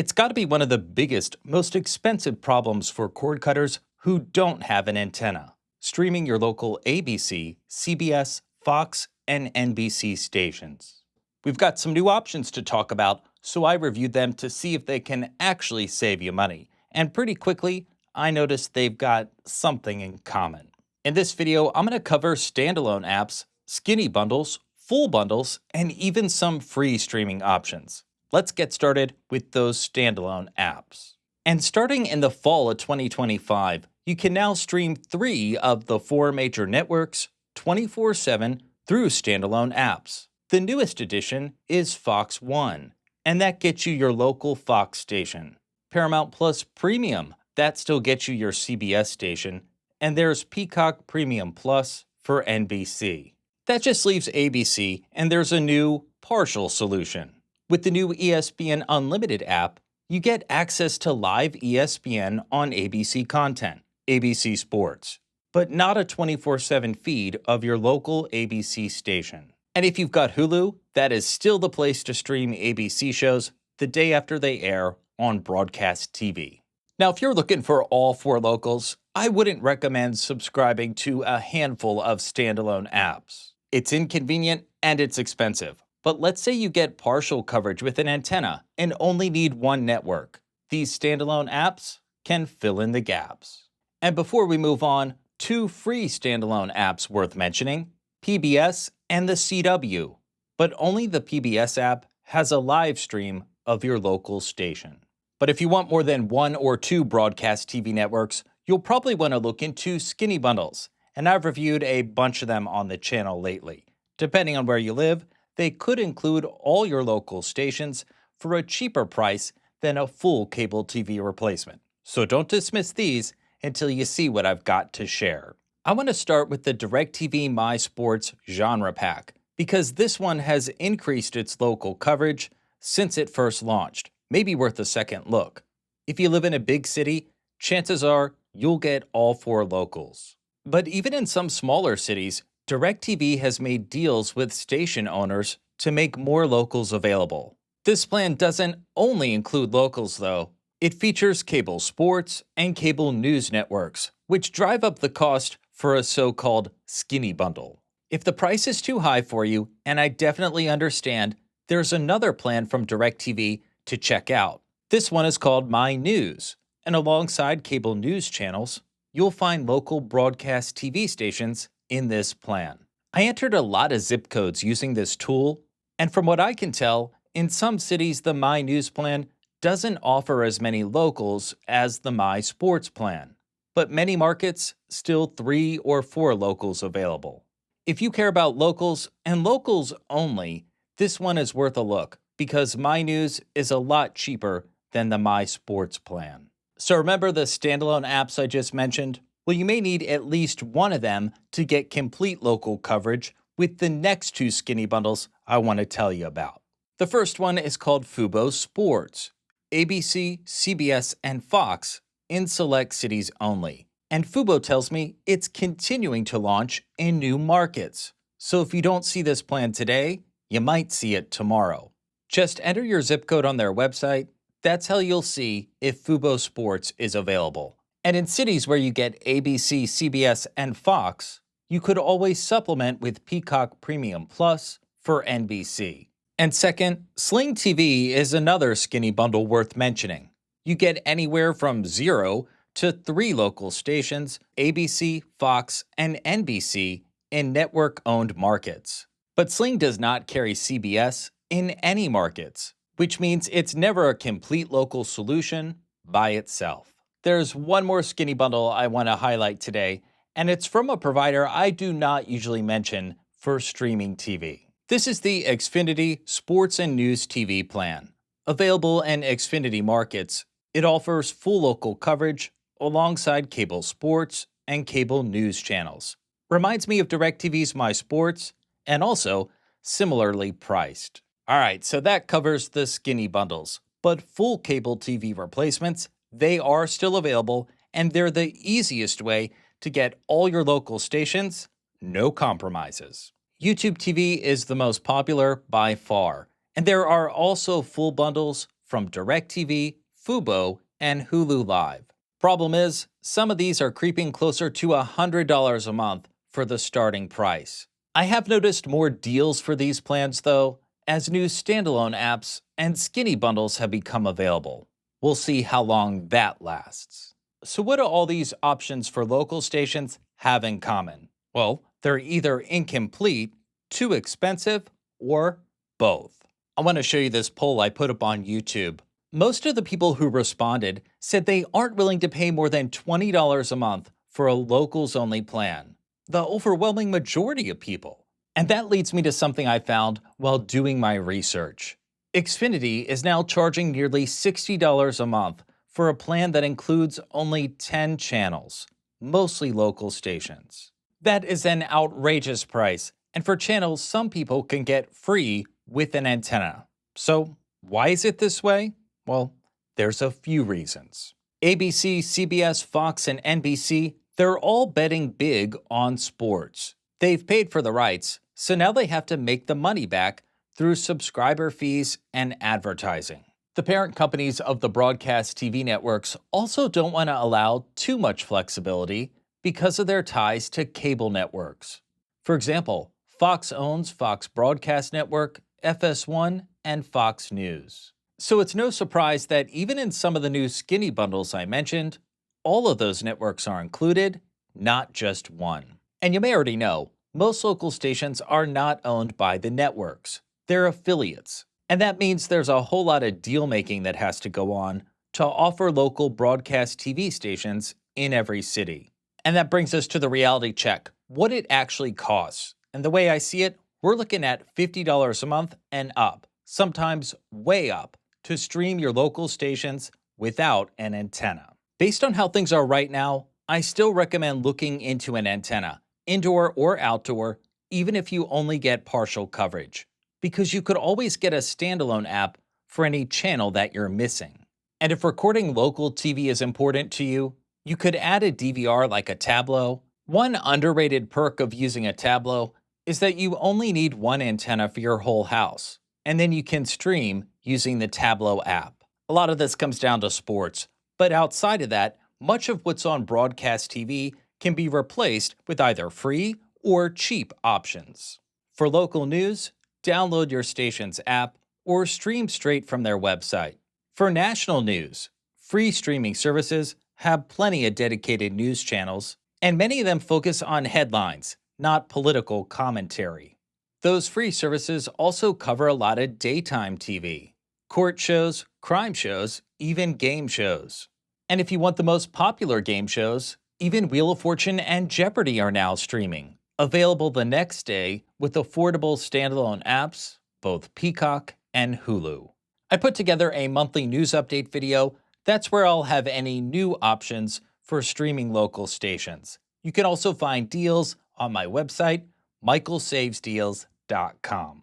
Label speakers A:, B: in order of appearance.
A: It's got to be one of the biggest, most expensive problems for cord cutters who don't have an antenna: streaming your local ABC, CBS, Fox, and NBC stations. We've got some new options to talk about, so I reviewed them to see if they can actually save you money. And pretty quickly, I noticed they've got something in common. In this video, I'm going to cover standalone apps, skinny bundles, full bundles, and even some free streaming options. Let's get started with those standalone apps. And starting in the fall of 2025, you can now stream 3 of the 4 major networks 24/7 through standalone apps. The newest addition is Fox One, and that gets you your local Fox station. Paramount Plus Premium, that still gets you your CBS station. And there's Peacock Premium Plus for NBC. That just leaves ABC, and there's a new partial solution. With the new ESPN Unlimited app, you get access to live ESPN on ABC content, ABC Sports, but not a 24/7 feed of your local ABC station. And if you've got Hulu, that is still the place to stream ABC shows the day after they air on broadcast TV. Now, if you're looking for all 4 locals, I wouldn't recommend subscribing to a handful of standalone apps. It's inconvenient and it's expensive. But let's say you get partial coverage with an antenna and only need one network. These standalone apps can fill in the gaps. And before we move on, 2 free standalone apps worth mentioning: PBS and the CW. But only the PBS app has a live stream of your local station. But if you want more than 1 or 2 broadcast TV networks, you'll probably want to look into skinny bundles, and I've reviewed a bunch of them on the channel lately. Depending on where you live, they could include all your local stations for a cheaper price than a full cable TV replacement. So don't dismiss these until you see what I've got to share. I want to start with the DIRECTV MySports Genre Pack, because this one has increased its local coverage since it first launched. Maybe worth a second look. If you live in a big city, chances are you'll get all 4 locals. But even in some smaller cities, DIRECTV has made deals with station owners to make more locals available. This plan doesn't only include locals, though. It features cable sports and cable news networks, which drive up the cost for a so-called skinny bundle. If the price is too high for you, and I definitely understand, there's another plan from DIRECTV to check out. This one is called MyNews, and alongside cable news channels, you'll find local broadcast TV stations in this plan. I entered a lot of zip codes using this tool, and from what I can tell, in some cities the MyNews plan doesn't offer as many locals as the MySports plan, but many markets still 3 or 4 locals available. If you care about locals and locals only, this one is worth a look, because MyNews is a lot cheaper than the MySports plan. So remember the standalone apps I just mentioned? Well, you may need at least one of them to get complete local coverage with the next 2 skinny bundles I want to tell you about. The first one is called Fubo Sports, ABC, CBS, and Fox in select cities only. And Fubo tells me it's continuing to launch in new markets. So if you don't see this plan today, you might see it tomorrow. Just enter your zip code on their website. That's how you'll see if Fubo Sports is available. And in cities where you get ABC, CBS, and Fox, you could always supplement with Peacock Premium Plus for NBC. And second, Sling TV is another skinny bundle worth mentioning. You get anywhere from 0 to 3 local stations, ABC, Fox, and NBC in network-owned markets. But Sling does not carry CBS in any markets, which means it's never a complete local solution by itself. There's one more skinny bundle I want to highlight today, and it's from a provider I do not usually mention for streaming TV. This is the Xfinity Sports and News TV plan. Available in Xfinity markets, it offers full local coverage alongside cable sports and cable news channels. Reminds me of DIRECTV's MySports, and also similarly priced. Alright, so that covers the skinny bundles, but full cable TV replacements, they are still available, and they're the easiest way to get all your local stations, no compromises. YouTube TV is the most popular by far, and there are also full bundles from DIRECTV, Fubo, and Hulu Live. Problem is, some of these are creeping closer to $100 a month for the starting price. I have noticed more deals for these plans, though, as new standalone apps and skinny bundles have become available. We'll see how long that lasts. So what do all these options for local stations have in common? Well, they're either incomplete, too expensive, or both. I want to show you this poll I put up on YouTube. Most of the people who responded said they aren't willing to pay more than $20 a month for a locals-only plan. The overwhelming majority of people. And that leads me to something I found while doing my research. Xfinity is now charging nearly $60 a month for a plan that includes only 10 channels, mostly local stations. That is an outrageous price, and for channels some people can get free with an antenna. So why is it this way? Well, there's a few reasons. ABC, CBS, Fox, and NBC, they're all betting big on sports. They've paid for the rights, so now they have to make the money back through subscriber fees and advertising. The parent companies of the broadcast TV networks also don't want to allow too much flexibility because of their ties to cable networks. For example, Fox owns Fox Broadcast Network, FS1, and Fox News. So it's no surprise that even in some of the new skinny bundles I mentioned, all of those networks are included, not just one. And you may already know, most local stations are not owned by the networks. They're affiliates. And that means there's a whole lot of deal-making that has to go on to offer local broadcast TV stations in every city. And that brings us to the reality check, what it actually costs. And the way I see it, we're looking at $50 a month and up, sometimes way up, to stream your local stations without an antenna. Based on how things are right now, I still recommend looking into an antenna, indoor or outdoor, even if you only get partial coverage, because you could always get a standalone app for any channel that you're missing. And if recording local TV is important to you, you could add a DVR like a Tableau. One underrated perk of using a Tableau is that you only need one antenna for your whole house, and then you can stream using the Tableau app. A lot of this comes down to sports, but outside of that, much of what's on broadcast TV can be replaced with either free or cheap options. For local news, download your station's app or stream straight from their website. For national news, free streaming services have plenty of dedicated news channels, and many of them focus on headlines, not political commentary. Those free services also cover a lot of daytime TV, court shows, crime shows, even game shows. And if you want the most popular game shows, even Wheel of Fortune and Jeopardy are now streaming, available the next day with affordable standalone apps, both Peacock and Hulu. I put together a monthly news update video. That's where I'll have any new options for streaming local stations. You can also find deals on my website, michaelsavesdeals.com.